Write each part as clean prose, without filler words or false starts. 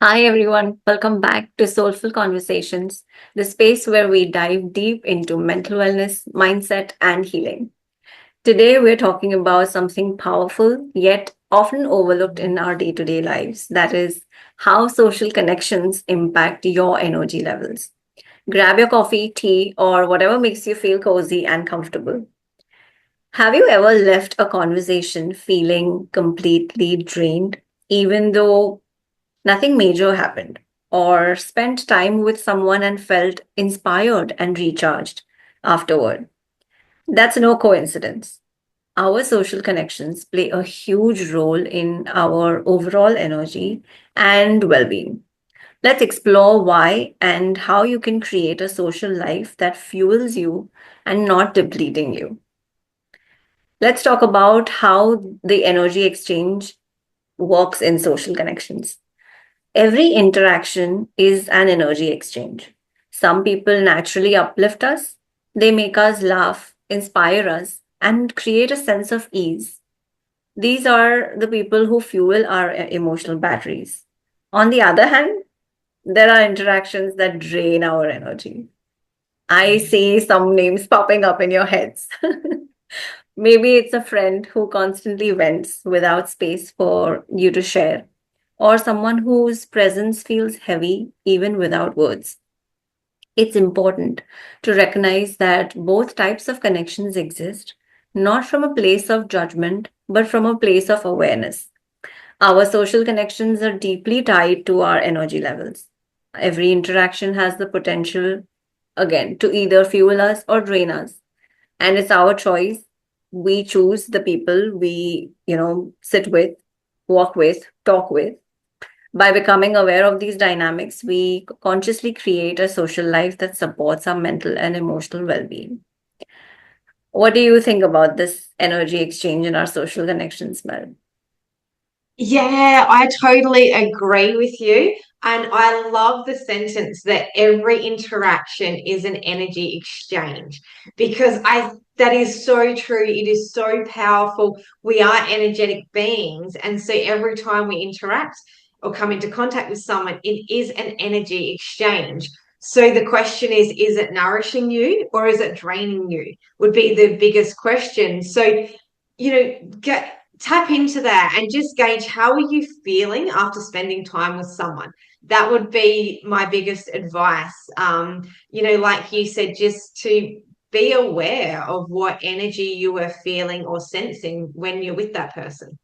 Hi, everyone. Welcome back to Soulful Conversations, the space where we dive deep into mental wellness, mindset, and healing. Today, we're talking about something powerful yet often overlooked in our day to day lives, that is, how social connections impact your energy levels. Grab your coffee, tea, or whatever makes you feel cozy and comfortable. Have you ever left a conversation feeling completely drained, even though nothing major happened, or spent time with someone and felt inspired and recharged afterward? That's no coincidence. Our social connections play a huge role in our overall energy and well being. Let's explore why and how you can create a social life that fuels you and not depleting you. Let's talk about how the energy exchange works in social connections. Every interaction is an energy exchange. Some people naturally uplift us, they make us laugh, inspire us, and create a sense of ease. These are the people who fuel our emotional batteries. On the other hand, there are interactions that drain our energy. I see some names popping up in your heads. Maybe it's a friend who constantly vents without space for you to share, or someone whose presence feels heavy even without words. It's important to recognize that both types of connections exist, not from a place of judgment, but from a place of awareness. Our social connections are deeply tied to our energy levels. Every interaction has the potential, again, to either fuel us or drain us. And it's our choice. We choose the people we, sit with, walk with, talk with. By becoming aware of these dynamics, we consciously create a social life that supports our mental and emotional well being. What do you think about this energy exchange in our social connections, Mel? Yeah, I totally agree with you. And I love the sentence that every interaction is an energy exchange because I that is so true. It is so powerful. We are energetic beings. And so every time we interact or come into contact with someone, it is an energy exchange. So the question is it nourishing you or is it draining you? Would be the biggest question. So get tap into that and just gauge how are you feeling after spending time with someone. That would be my biggest advice. Like you said, just to be aware of what energy you are feeling or sensing when you're with that person.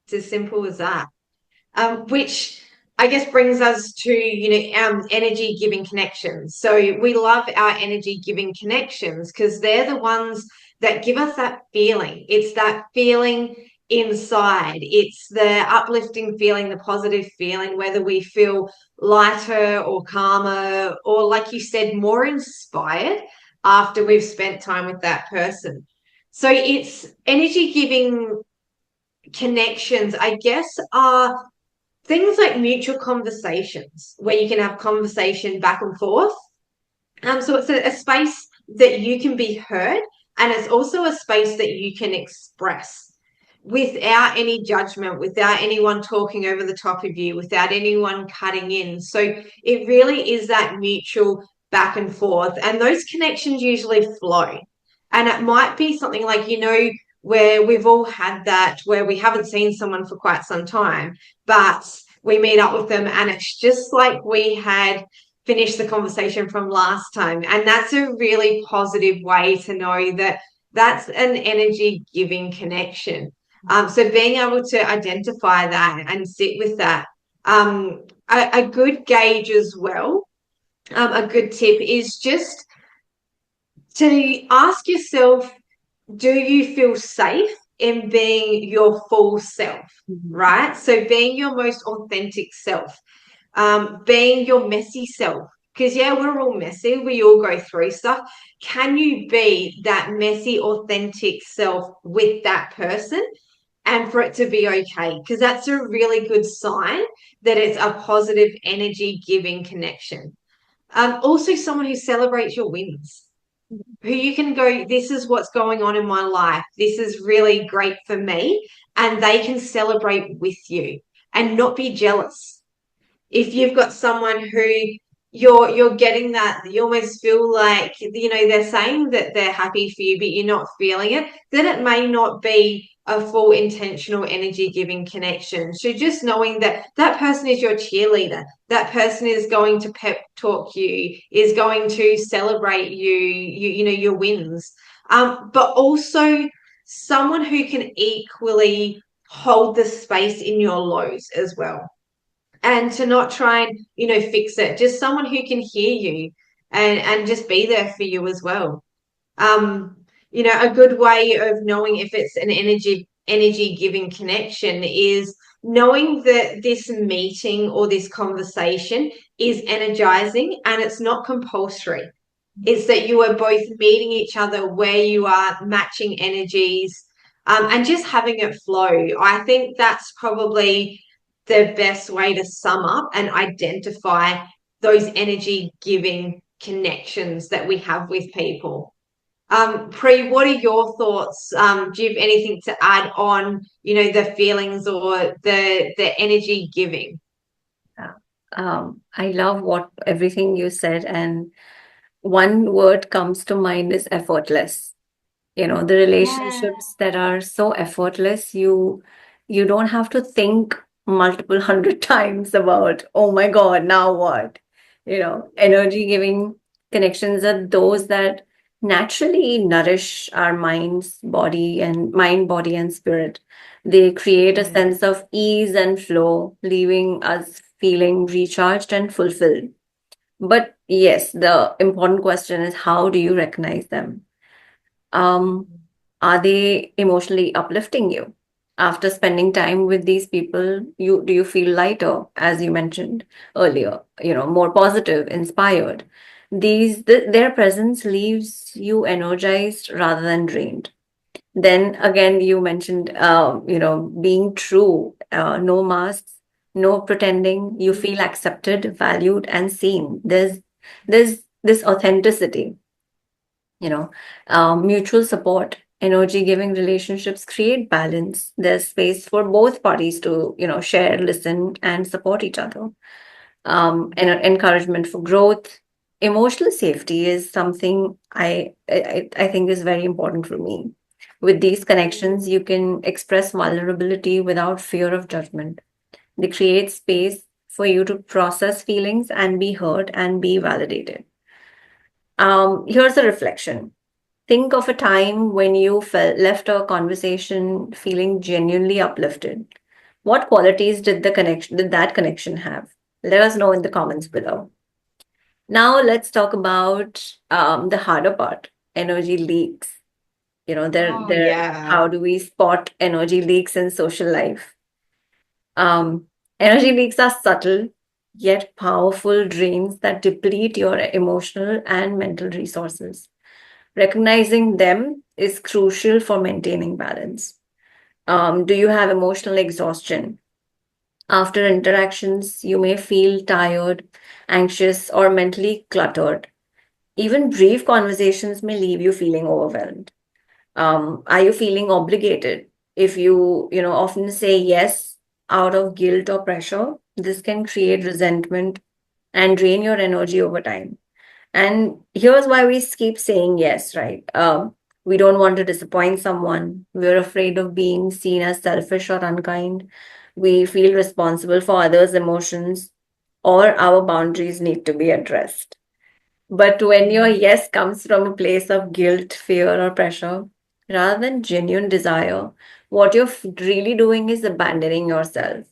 It's as simple as that. Which I guess brings us to energy giving connections. So we love our energy giving connections because they're the ones that give us that feeling. It's that feeling inside. It's the uplifting feeling, the positive feeling, whether we feel lighter or calmer, or like you said, more inspired after we've spent time with that person. So it's energy giving connections, I guess, are things like mutual conversations where you can have conversation back and forth. So it's a space that you can be heard, and it's also a space that you can express without any judgment, without anyone talking over the top of you, without anyone cutting in. So it really is that mutual back and forth, and those connections usually flow. And it might be something like, where we've all had that, where we haven't seen someone for quite some time, but we meet up with them and it's just like we had finished the conversation from last time. And that's a really positive way to know that that's an energy giving connection. So being able to identify that and sit with that, a good gauge as well, a good tip is just to ask yourself, do you feel safe in being your full self, Mhm. right? So being your most authentic self, being your messy self. Because, yeah, we're all messy. We all go through stuff. Can you be that messy, authentic self with that person and for it to be okay? Because that's a really good sign that it's a positive energy giving connection. Also, someone who celebrates your wins, who you can go, this is what's going on in my life. This is really great for me. And they can celebrate with you and not be jealous. If you've got someone who you're getting that you almost feel like they're saying that they're happy for you but you're not feeling it, then it may not be a full intentional energy giving connection. So just knowing that that person is your cheerleader, that person is going to pep talk you, is going to celebrate your wins, but also someone who can equally hold the space in your lows as well, and to not try and fix it, just someone who can hear you and just be there for you as well. um a good way of knowing if it's an energy giving connection is knowing that this meeting or this conversation is energizing and it's not compulsory. It's that you are both meeting each other where you are, matching energies, and just having it flow. I think that's probably the best way to sum up and identify those energy giving connections that we have with people. Pri, what are your thoughts? Do you have anything to add on, the feelings or the energy giving? Yeah. I love what everything you said, and one word comes to mind is effortless. The Yeah. relationships that are so effortless, you don't have to think multiple hundred times about, oh my god, now what. Energy giving connections are those that naturally nourish our mind, body and spirit. They create a Mm. sense of ease and flow, leaving us feeling recharged and fulfilled. But yes, the important question is, how do you recognize them? um, are they emotionally uplifting you? After spending time with these people, you feel lighter, as you mentioned earlier, more positive, inspired. Their presence leaves you energized rather than drained. Then again, you mentioned, being true, no masks, no pretending. You feel accepted, valued, and seen. There's this authenticity, you know mutual support. Energy giving relationships create balance. There's space for both parties to share, listen, and support each other. And encouragement for growth. Emotional safety is something I think is very important for me. With these connections, you can express vulnerability without fear of judgment. They create space for you to process feelings and be heard and be validated. Here's a reflection. Think of a time when you left a conversation feeling genuinely uplifted. What qualities did that connection have? Let us know in the comments below. Now let's talk about the harder part, energy leaks. Oh, How yeah. do we spot energy leaks in social life? Um, Energy leaks are subtle yet powerful drains that deplete your emotional and mental resources. Recognizing them is crucial for maintaining balance. Do you have emotional exhaustion? After interactions, you may feel tired, anxious, or mentally cluttered. Even brief conversations may leave you feeling overwhelmed. Are you feeling obligated? If you often say yes out of guilt or pressure, this can create resentment and drain your energy over time. And here's why we keep saying yes, right? We don't want to disappoint someone. We're afraid of being seen as selfish or unkind. We feel responsible for others' emotions, or our boundaries need to be addressed. But when your yes comes from a place of guilt, fear, or pressure, rather than genuine desire, what you're really doing is abandoning yourself.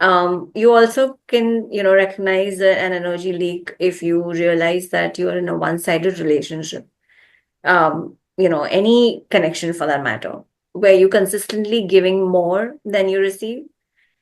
You also can, recognize an energy leak if you realize that you're in a one-sided relationship. Any connection for that matter, where you consistently giving more than you receive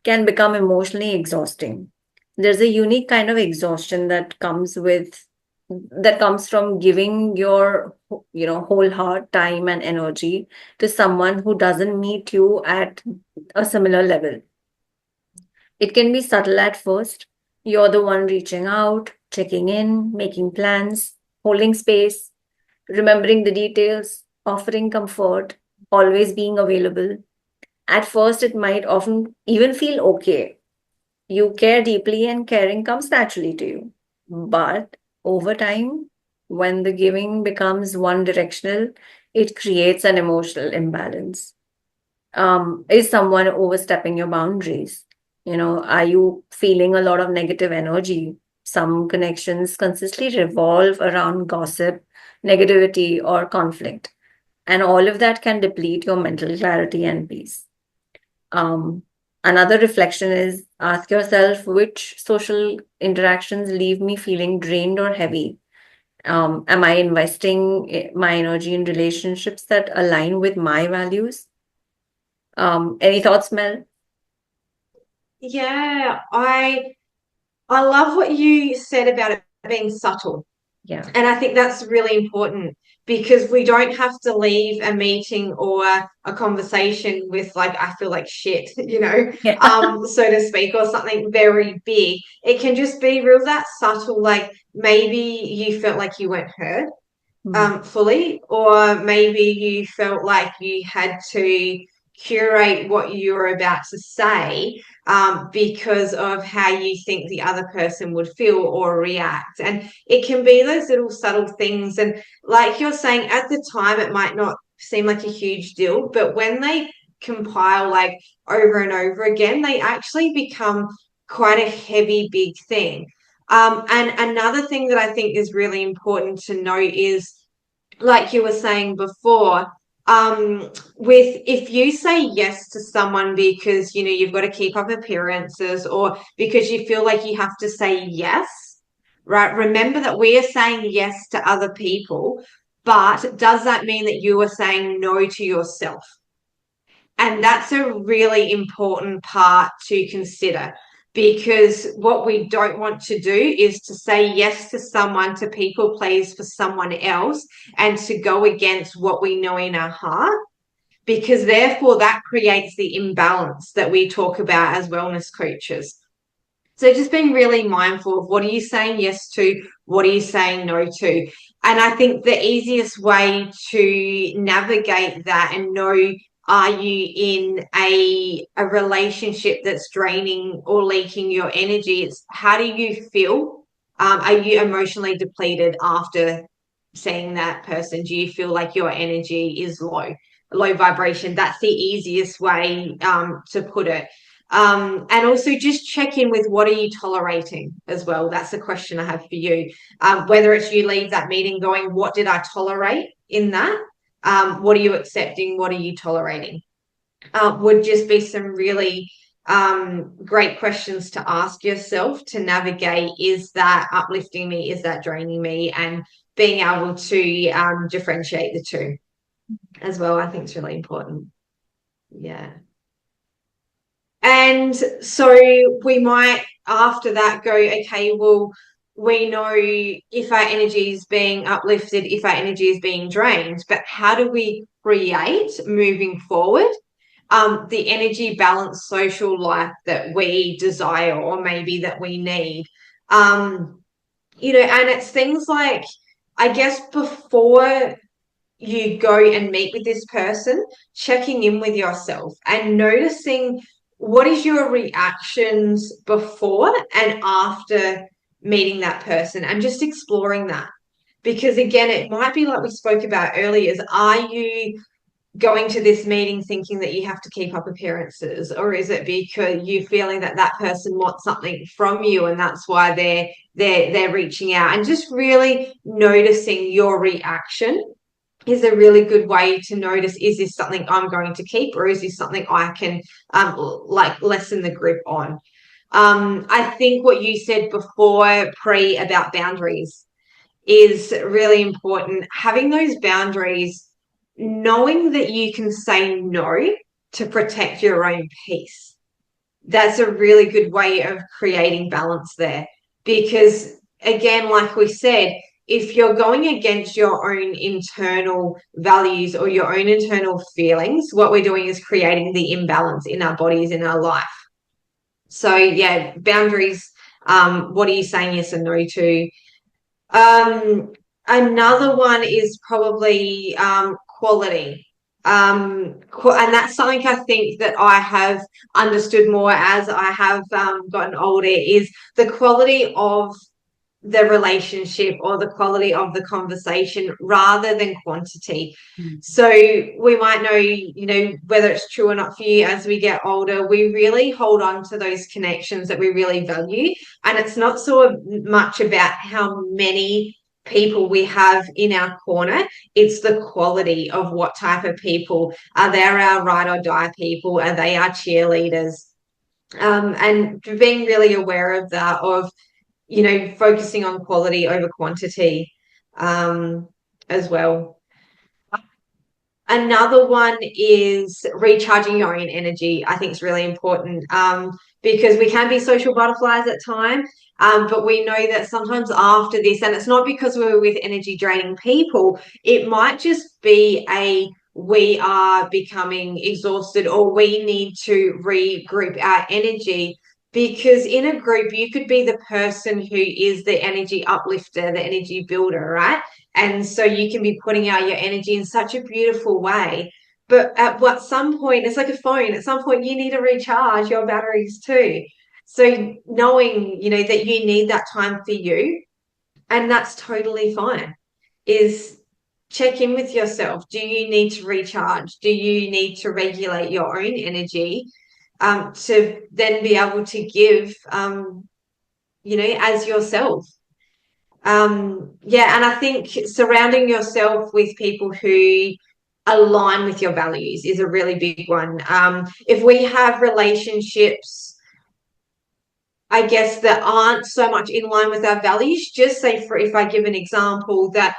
can become emotionally exhausting. There's a unique kind of exhaustion that comes from giving your, whole heart, time, and energy to someone who doesn't meet you at a similar level. It can be subtle at first. You're the one reaching out, checking in, making plans, holding space, remembering the details, offering comfort, always being available. At first, it might often even feel okay. You care deeply and caring comes naturally to you. But over time, when the giving becomes one directional, it creates an emotional imbalance. Is someone overstepping your boundaries? Are you feeling a lot of negative energy? Some connections consistently revolve around gossip, negativity, or conflict. And all of that can deplete your mental clarity and peace. Um, Another reflection is ask yourself which social interactions leave me feeling drained or heavy. Am I investing my energy in relationships that align with my values? Any thoughts, Mel? Yeah, I love what you said about it being subtle. Yeah. And I think that's really important because we don't have to leave a meeting or a conversation with like, I feel like shit, Yeah. so to speak, or something very big. It can just be real that subtle, like maybe you felt like you weren't heard Hmm. fully, or maybe you felt like you had to curate what you were about to say because of how you think the other person would feel or react. And it can be those little subtle things. And like you're saying, at the time, it might not seem like a huge deal, but when they compile like over and over again, they actually become quite a heavy, big thing. And another thing that I think is really important to note is like you were saying before, with if you say yes to someone because you've got to keep up appearances or because you feel like you have to say yes, right? Remember that we are saying yes to other people, but does that mean that you are saying no to yourself? And that's a really important part to consider because what we don't want to do is to say yes to someone, to people please for someone else, and to go against what we know in our heart, because therefore that creates the imbalance that we talk about as wellness coaches. So just being really mindful of what are you saying yes to, what are you saying no to. And I think the easiest way to navigate that and know are you in a relationship that's draining or leaking your energy? It's how do you feel? Are you emotionally depleted after seeing that person? Do you feel like your energy is low vibration? That's the easiest way to put it. And also just check in with what are you tolerating as well. That's the question I have for you. Whether it's you leave that meeting going, what did I tolerate in that? What are you accepting? What are you tolerating? Would just be some really great questions to ask yourself to navigate. Is that uplifting me? Is that draining me? And being able to differentiate the two as well, I think is really important. Yeah. And so we might, after that, go, okay, well, we know if our energy is being uplifted, if our energy is being drained, but how do we create moving forward the energy balance social life that we desire or maybe that we need? And it's things like, I guess, before you go and meet with this person, checking in with yourself and noticing what is your reactions before and after meeting that person and just exploring that. Because again, it might be like we spoke about earlier, is are you going to this meeting thinking that you have to keep up appearances, or is it because you feeling that that person wants something from you and that's why they're reaching out? And just really noticing your reaction is a really good way to notice, is this something I'm going to keep or is this something I can like lessen the grip on? I think what you said before, Pre, about boundaries is really important. Having those boundaries, knowing that you can say no to protect your own peace. That's a really good way of creating balance there. Because, again, like we said, if you're going against your own internal values or your own internal feelings, what we're doing is creating the imbalance in our bodies, in our life. So, yeah, boundaries. What are you saying yes and no to? Um, Another one is probably quality. And that's something I think that I have understood more as I have gotten older is the quality of the relationship or the quality of the conversation rather than quantity. Mm. So we might know, whether it's true or not for you as we get older, we really hold on to those connections that we really value. And it's not so much about how many people we have in our corner, it's the quality of what type of people. Are they our ride or die people? Are they our cheerleaders? And being really aware of that, of focusing on quality over quantity as well. Another one is recharging your own energy. I think it's really important because we can be social butterflies at times, but we know that sometimes after this, and it's not because we're with energy draining people, it might just be we are becoming exhausted or we need to regroup our energy. Because in a group, you could be the person who is the energy uplifter, the energy builder, right? And so you can be putting out your energy in such a beautiful way. But at what some point, it's like a phone. At some point, you need to recharge your batteries too. So knowing, that you need that time for you, and that's totally fine, is check in with yourself. Do you need to recharge? Do you need to regulate your own energy to then be able to give, as yourself? Yeah, and I think surrounding yourself with people who align with your values is a really big one. If we have relationships, I guess, that aren't so much in line with our values, just say, for if I give an example that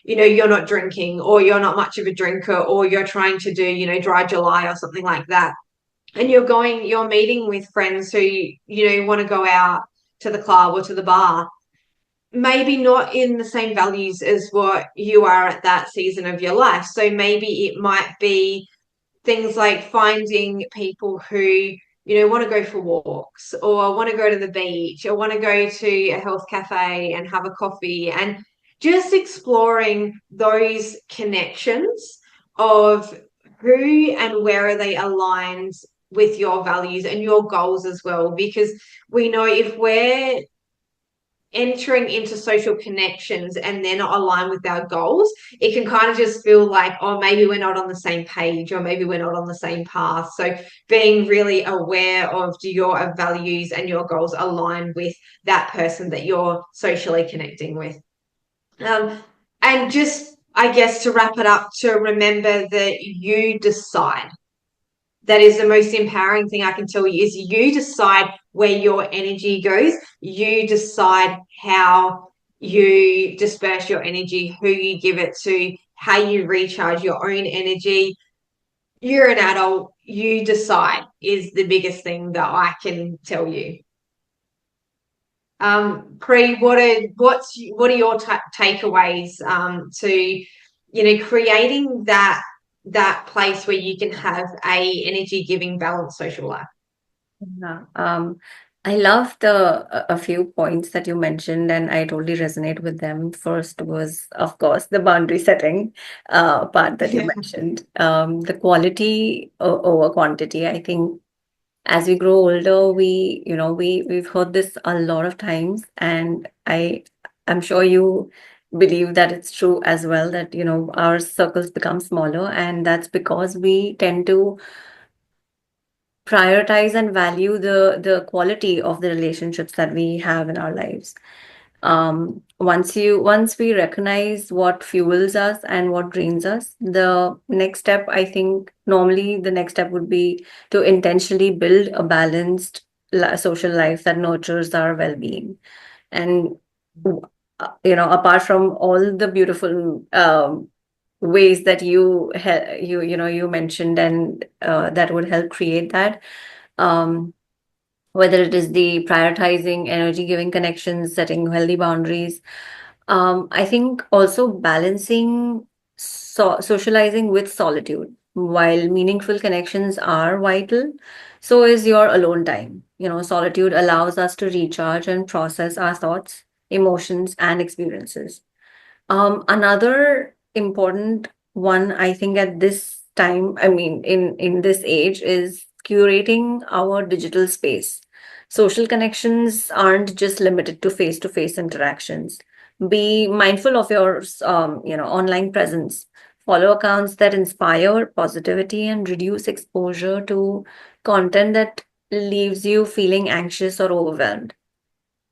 you're not drinking or you're not much of a drinker or you're trying to do, dry July or something like that. And you're meeting with friends who, want to go out to the club or to the bar, maybe not in the same values as what you are at that season of your life. So maybe it might be things like finding people who, want to go for walks or want to go to the beach or want to go to a health cafe and have a coffee, and just exploring those connections of who and where are they aligned with your values and your goals as well. Because we know if we're entering into social connections and they're not aligned with our goals, it can kind of just feel like, oh, maybe we're not on the same page or maybe we're not on the same path. So being really aware of, do your values and your goals align with that person that you're socially connecting with? And just, I guess, to wrap it up, to remember that you decide. That is the most empowering thing I can tell you, is you decide where your energy goes. You decide how you disperse your energy, who you give it to, how you recharge your own energy. You're an adult. You decide is the biggest thing that I can tell you. Pre, what are your takeaways to creating that place where you can have a energy giving balanced social life? Yeah. I love a few points that you mentioned, and I totally resonate with them. First was, of course, the boundary setting part that you mentioned. The quality over quantity. I think as we grow older, we've heard this a lot of times, and I'm sure you believe that it's true as well, that our circles become smaller, and that's because we tend to prioritize and value the quality of the relationships that we have in our lives. Once we recognize what fuels us and what drains us, the next step, I think, normally the next step would be to intentionally build a balanced social life that nurtures our well-being. And apart from all the beautiful ways that you mentioned, and that would help create that, um, whether it is the prioritizing energy giving connections, setting healthy boundaries. I think also balancing socializing with solitude. While meaningful connections are vital, so is your alone time. Solitude allows us to recharge and process our thoughts, emotions, and experiences. Another important one, I think at this time, I mean, in this age, is curating our digital space. Social connections aren't just limited to face interactions. Be mindful of your online presence. Follow accounts that inspire positivity and reduce exposure to content that leaves you feeling anxious or overwhelmed.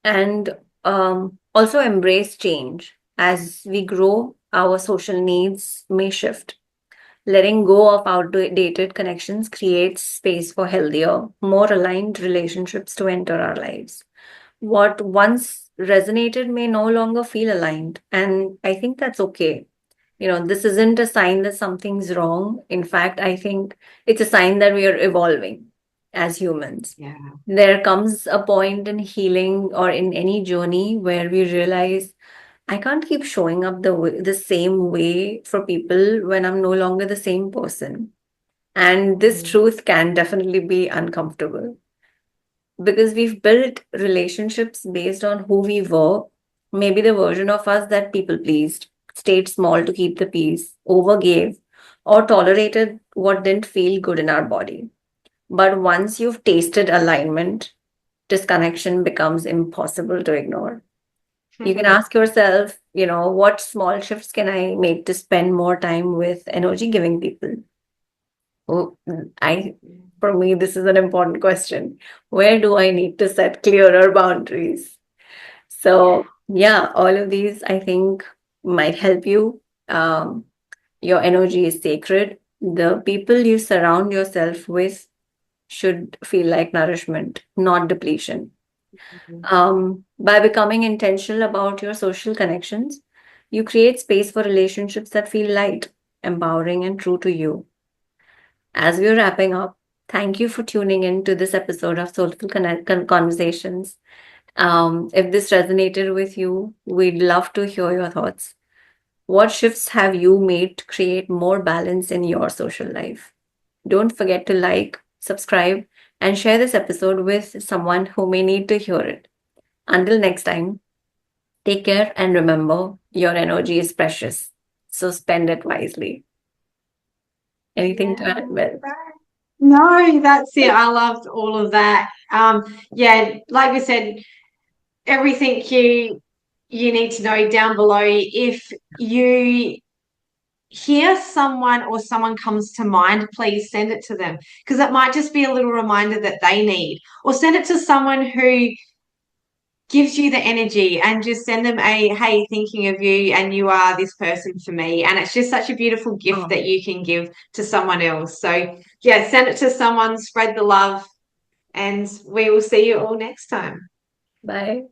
And also embrace change. As we grow, our social needs may shift. Letting go of outdated connections creates space for healthier, more aligned relationships to enter our lives. What once resonated may no longer feel aligned, and I think that's okay. This isn't a sign that something's wrong. In fact, I think it's a sign that we are evolving as humans. Yeah. There comes a point in healing or in any journey where we realize I can't keep showing up the same way for people when I'm no longer the same person. And this Mhm. truth can definitely be uncomfortable because we've built relationships based on who we were, maybe the version of us that people pleased, stayed small to keep the peace, overgave, or tolerated what didn't feel good in our body. But once you've tasted alignment, disconnection becomes impossible to ignore. You can ask yourself, what small shifts can I make to spend more time with energy giving people? Oh, for me, this is an important question. Where do I need to set clearer boundaries? Yeah. So, yeah, all of these I think might help you. Um, your energy is sacred. The people you surround yourself with should feel like nourishment, not depletion. Mhm. By becoming intentional about your social connections, you create space for relationships that feel light, empowering, and true to you. As we're wrapping up, thank you for tuning in to this episode of Soulful Conversations. If this resonated with you, we'd love to hear your thoughts. What shifts have you made to create more balance in your social life? Don't forget to like, subscribe, and share this episode with someone who may need to hear it. Until next time, take care and remember your energy is precious. So spend it wisely. Anything to Yeah. add, Mel? Right. No, that's it. I loved all of that. Yeah, like we said, everything you need to know down below. If you hear someone or someone comes to mind, please send it to them because it might just be a little reminder that they need, or send it to someone who gives you the energy and just send them a hey, thinking of you, and you are this person for me. And it's just such a beautiful gift Oh, that you can give to someone else. So, yeah, send it to someone, spread the love, and we will see you all next time. bye.